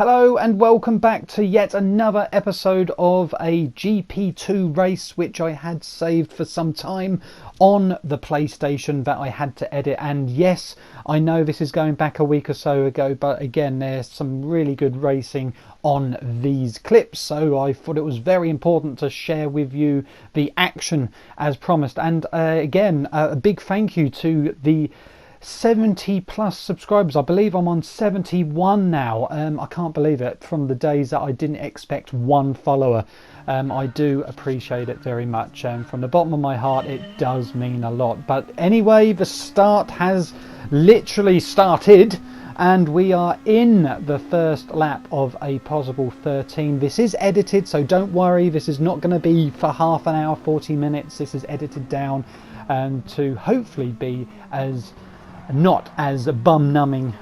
Hello and welcome back to yet another episode of a GP2 race which I had saved for some time on the PlayStation that I had to edit. And yes, I know this is going back a week or so ago, but again, there's some really good racing on these clips, so I thought it was very important to share with you the action as promised. And again, a big thank you to the 70 plus subscribers. I believe I'm on 71 now. I can't believe it, from the days that I didn't expect one follower. I do appreciate it very much, and from the bottom of my heart it does mean a lot. But anyway, the start has literally started and we are in the first lap of a possible 13. This is edited, so don't worry, this is not going to be for half an hour, 40 minutes. This is edited down to hopefully be not as bum-numbing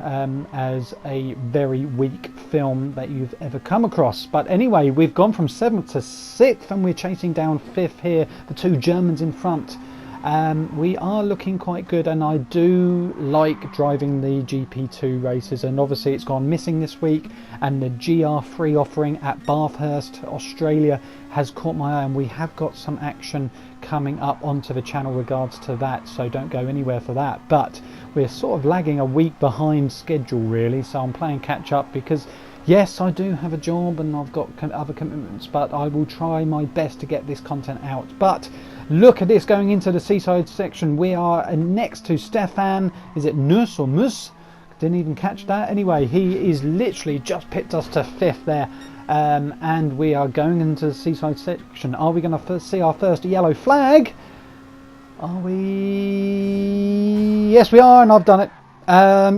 as a very weak film that you've ever come across. But anyway, we've gone from 7th to 6th and we're chasing down 5th here, the two Germans in front. We are looking quite good, and I do like driving the GP2 races, and obviously it's gone missing this week, and the GR3 offering at Bathurst, Australia has caught my eye, and we have got some action coming up onto the channel regards to that, so don't go anywhere for that. But we're sort of lagging a week behind schedule really, so I'm playing catch up because yes, I do have a job and I've got other commitments, but I will try my best to get this content out. But look at this, going into the seaside section, we are next to Stefan. Is it Nuss or Mus? Didn't even catch that. Anyway, he is literally just picked us to 5th there. And we are going into the seaside section. Are we going to see our first yellow flag? Are we? Yes, we are, and I've done it.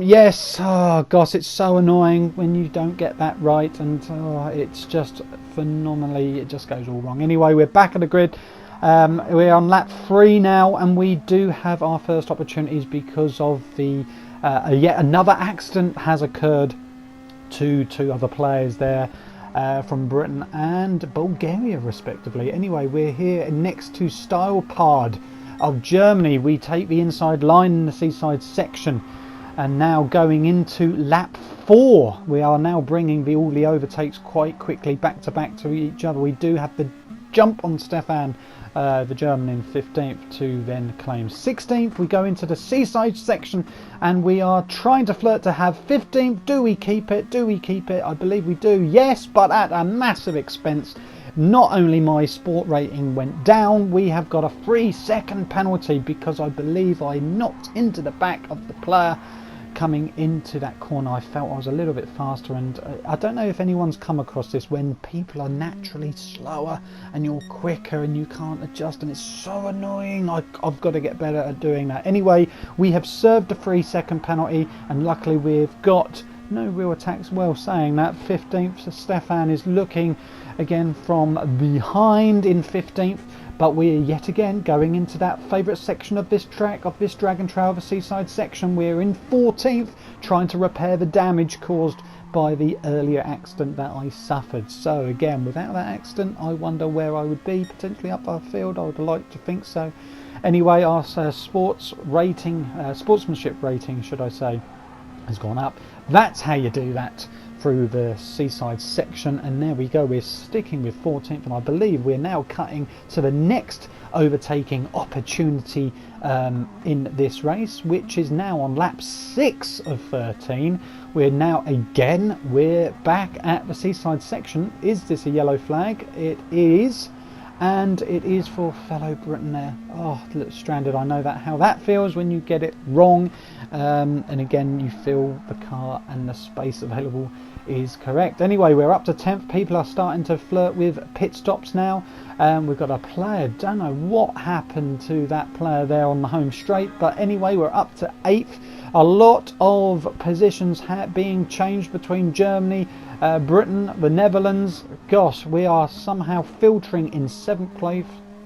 Yes. Oh gosh, it's so annoying when you don't get that right, and it's just phenomenally, it just goes all wrong. Anyway, we're back at the grid. We're on lap 3 now, and we do have our first opportunities because of the yet another accident has occurred to two other players there. From Britain and Bulgaria respectively. Anyway, we're here next to Stylepard of Germany. We take the inside line in the seaside section, and now going into lap 4, we are now bringing all the overtakes quite quickly back to each other. We do have the jump on Stefan, the German, in 15th to then claim 16th. We go into the seaside section and we are trying to flirt to have 15th. Do we keep it? Do we keep it? I believe we do, yes, but at a massive expense. Not only my sport rating went down, we have got a 3-second penalty because I believe I knocked into the back of the player coming into that corner. I felt I was a little bit faster, and I don't know if anyone's come across this, when people are naturally slower and you're quicker and you can't adjust, and it's so annoying. I've got to get better at doing that. Anyway, we have served a 3-second penalty, and luckily we've got no real attacks. Well, saying that, 15th, so Stefan is looking again from behind in 15th. But we're yet again going into that favourite section of this track, of this DragonTrail, the seaside section. We're in 14th, trying to repair the damage caused by the earlier accident that I suffered. So again, without that accident, I wonder where I would be, potentially up our field. I would like to think so. Anyway, our sportsmanship rating, should I say, has gone up. That's how you do that through the seaside section. And there we go, we're sticking with 14th, and I believe we're now cutting to the next overtaking opportunity in this race, which is now on lap 6 of 13. We're back at the seaside section. Is this a yellow flag? It is, and it is for fellow Britain there. Oh, look, stranded. I know how that feels when you get it wrong, and again you feel the car and the space available is correct. Anyway, we're up to 10th. People are starting to flirt with pit stops now. We've got a player, don't know what happened to that player there on the home straight, but anyway, we're up to 8th. A lot of positions being changed between Germany, Britain, the Netherlands. Gosh, we are somehow filtering in 7th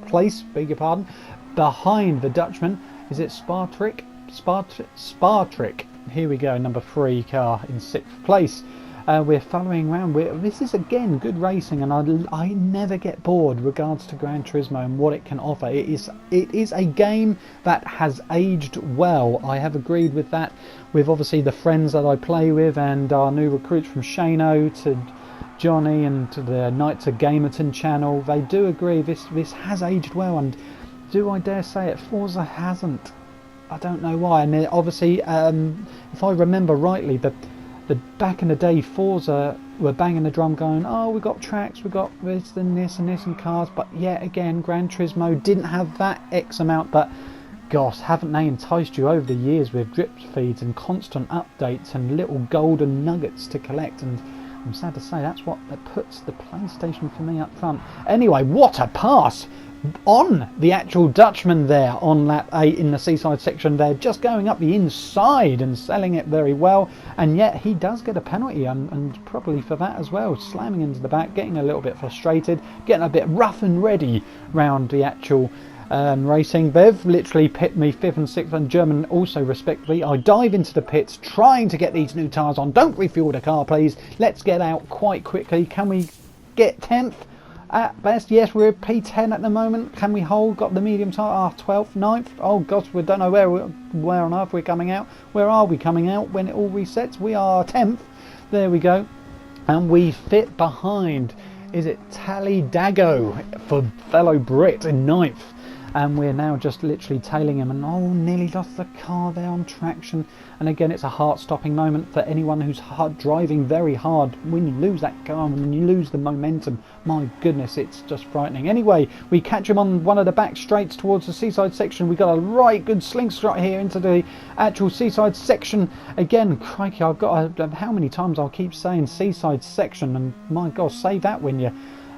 place, beg your pardon, behind the Dutchman. Is it Spartrick? Here we go, number 3 car in 6th place. We're following around. This is again good racing, and I never get bored regards to Gran Turismo and what it can offer. It is a game that has aged well. I have agreed with that, with obviously the friends that I play with and our new recruits from Shano to Johnny and to the Knights of Gamerton channel. They do agree this has aged well, and do I dare say it, Forza hasn't. I don't know why. And obviously, if I remember rightly, the back in the day, Forza were banging the drum going, oh, we got tracks, we got this and this and this and cars, but yet again, Gran Turismo didn't have that X amount. But gosh, haven't they enticed you over the years with drip feeds and constant updates and little golden nuggets to collect? And I'm sad to say that's what puts the PlayStation for me up front. Anyway, what a pass on the actual Dutchman there on lap 8 in the seaside section there, just going up the inside and selling it very well, and yet he does get a penalty, and probably for that as well, slamming into the back, getting a little bit frustrated, getting a bit rough and ready round the actual racing. They've literally pit me 5th and 6th, and German also respectively. I dive into the pits trying to get these new tyres on. Don't refuel the car, please. Let's get out quite quickly. Can we get 10th? At best, yes, we're P10 at the moment. Can we hold? Got the medium tyre. 12th, 9th. Oh gosh, we don't know where on earth we're coming out. Where are we coming out when it all resets? We are 10th. There we go. And we fit behind. Is it Tallydago for fellow Brit in 9th? And we're now just literally tailing him, and nearly lost the car there on traction. And again, it's a heart-stopping moment for anyone who's driving very hard. When you lose that car and when you lose the momentum, my goodness, it's just frightening. Anyway, we catch him on one of the back straights towards the seaside section. We got a right good slingshot here into the actual seaside section. Again, crikey, I've got how many times I'll keep saying seaside section, and my gosh, say that when you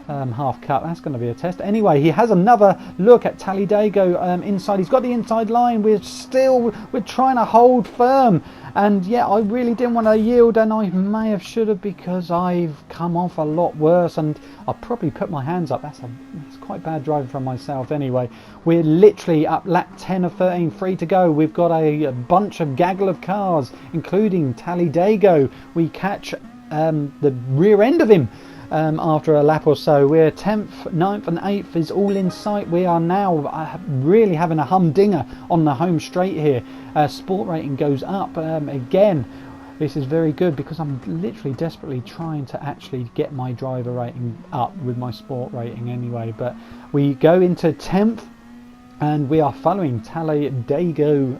half cut. That's going to be a test. Anyway, he has another look at Tallydago inside. He's got the inside line. We're trying to hold firm, and yeah, I really didn't want to yield, and I may have should have, because I've come off a lot worse, and I probably put my hands up. It's quite bad driving from myself. Anyway, we're literally up lap 10 of 13, free to go. We've got a bunch of gaggle of cars, including Tallydago. We catch the rear end of him after a lap or so. We're 10th, 9th and 8th is all in sight. We are now really having a humdinger on the home straight here. Sport rating goes up again. This is very good, because I'm literally desperately trying to actually get my driver rating up with my sport rating anyway. But we go into 10th, and we are following Tallydago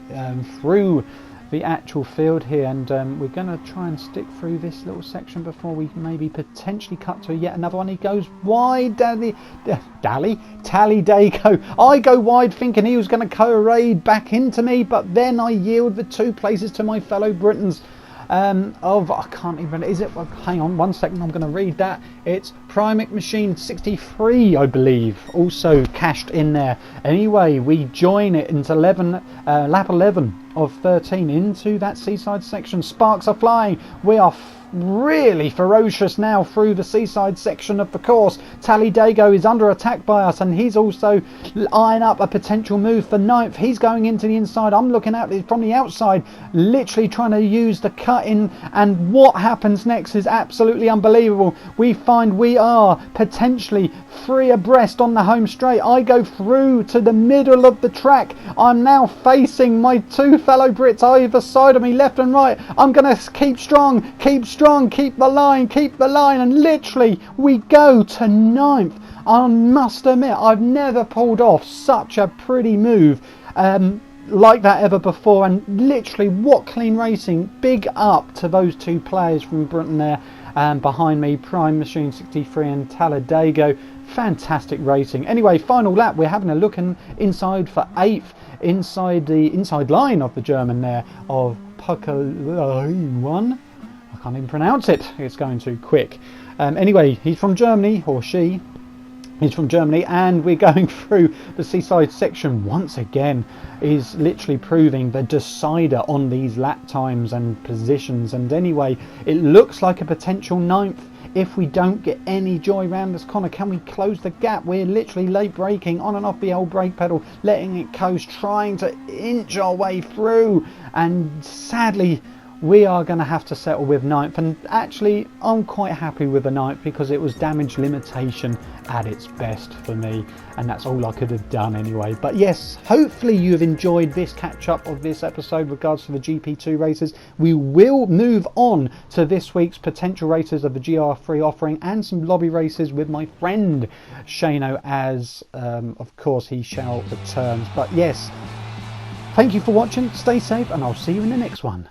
through the actual field here, and we're going to try and stick through this little section before we maybe potentially cut to yet another one. He goes wide, Tallydago. I go wide thinking he was going to co-raid back into me, but then I yield the 2 places to my fellow Britons. I can't even, is it, hang on 1 second, I'm going to read that. It's Primic Machine 63, I believe, also cashed in there. Anyway, we join it into lap 11 of 13 into that seaside section. Sparks are flying. We are really ferocious now through the seaside section of the course. Tallydago is under attack by us, and he's also eyeing up a potential move for 9th. He's going into the inside. I'm looking at it from the outside, literally trying to use the cut in, and what happens next is absolutely unbelievable. We find we are potentially 3 abreast on the home straight. I go through to the middle of the track. I'm now facing my 2 fellow Brits either side of me, left and right. I'm going to keep strong, keep the line, and literally we go to 9th. I must admit, I've never pulled off such a pretty move like that ever before, and literally what clean racing. Big up to those 2 players from Britain there, behind me, Prime Machine 63 and Tallydago. Fantastic racing. Anyway, final lap, we're having a look inside for 8th, inside the inside line of the German there of Pucka1. I can't even pronounce it, it's going too quick. Anyway, he's from Germany, or she is from Germany, and we're going through the seaside section once again. Is literally proving the decider on these lap times and positions. And anyway, it looks like a potential 9th if we don't get any joy round this corner. Can we close the gap? We're literally late braking on and off the old brake pedal, letting it coast, trying to inch our way through, and sadly we are going to have to settle with 9th, and actually I'm quite happy with the 9th because it was damage limitation at its best for me, and that's all I could have done anyway. But yes, hopefully you have enjoyed this catch up of this episode with regards to the GP2 races. We will move on to this week's potential races of the GR3 offering and some lobby races with my friend Shano, as of course he shall return. But yes, thank you for watching, stay safe, and I'll see you in the next one.